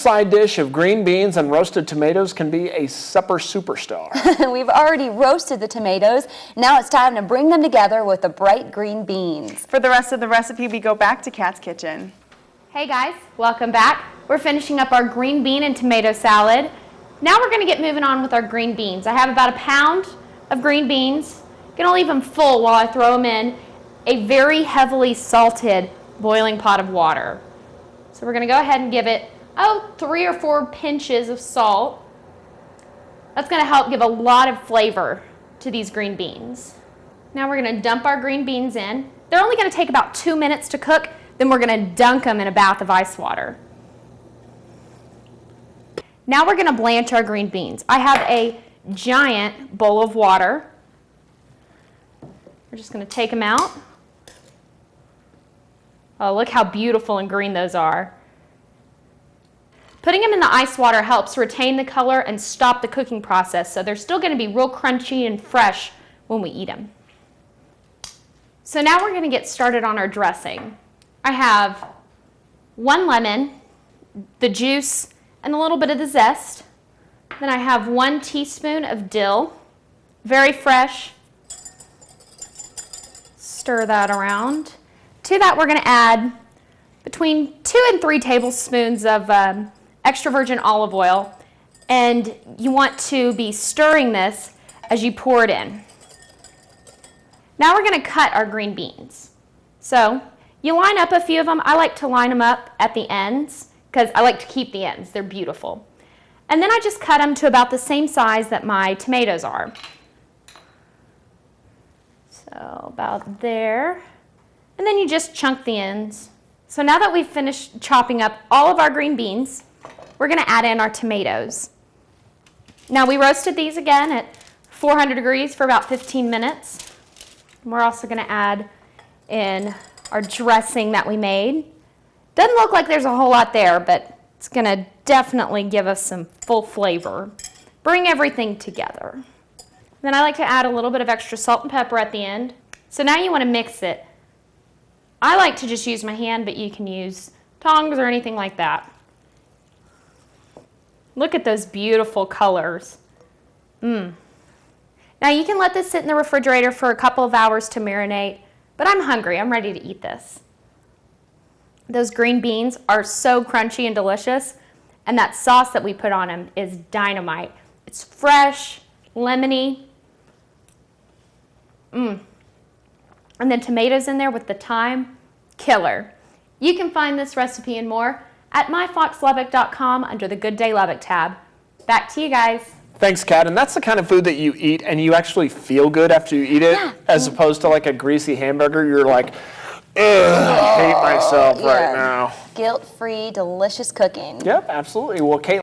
side dish of green beans and roasted tomatoes can be a supper superstar. We've already roasted the tomatoes. Now it's time to bring them together with the bright green beans. For the rest of the recipe, we go back to Kat's kitchen. Hey guys, welcome back. We're finishing up our green bean and tomato salad. Now we're going to get moving on with our green beans. I have about a pound of green beans. I'm going to leave them full while I throw them in a very heavily salted boiling pot of water. So we're going to go ahead and give it 3 or 4 pinches of salt. That's going to help give a lot of flavor to these green beans. Now we're going to dump our green beans in. They're only going to take about 2 minutes to cook, then we're going to dunk them in a bath of ice water. Now we're going to blanch our green beans. I have a giant bowl of water. We're just going to take them out. Oh, look how beautiful and green those are. Putting them in the ice water helps retain the color and stop the cooking process, so they're still going to be real crunchy and fresh when we eat them. So now we're going to get started on our dressing. I have 1 lemon, the juice, and a little bit of the zest. Then I have 1 teaspoon of dill, very fresh. Stir that around. To that we're going to add between 2 and 3 tablespoons of extra virgin olive oil, and you want to be stirring this as you pour it in. Now we're going to cut our green beans. So you line up a few of them. I like to line them up at the ends because I like to keep the ends. They're beautiful. And then I just cut them to about the same size that my tomatoes are. So about there. And then you just chunk the ends. So now that we've finished chopping up all of our green beans, we're going to add in our tomatoes. Now we roasted these again at 400 degrees for about 15 minutes. And we're also going to add in our dressing that we made. Doesn't look like there's a whole lot there, but it's going to definitely give us some full flavor. Bring everything together. Then I like to add a little bit of extra salt and pepper at the end. So now you want to mix it. I like to just use my hand, but you can use tongs or anything like that. Look at those beautiful colors. Now you can let this sit in the refrigerator for a couple of hours to marinate, but I'm hungry. I'm ready to eat this. Those green beans are so crunchy and delicious, and that sauce that we put on them is dynamite. It's fresh, lemony. And then tomatoes in there with the thyme, killer. You can find this recipe and more at myfoxlubbock.com under the Good Day Lubbock tab. Back to you guys. Thanks, Kat. And that's the kind of food that you eat and you actually feel good after you eat it, as opposed to like a greasy hamburger. You're like, ugh, I hate myself right now. Guilt-free, delicious cooking. Yep, absolutely. Well, Kate.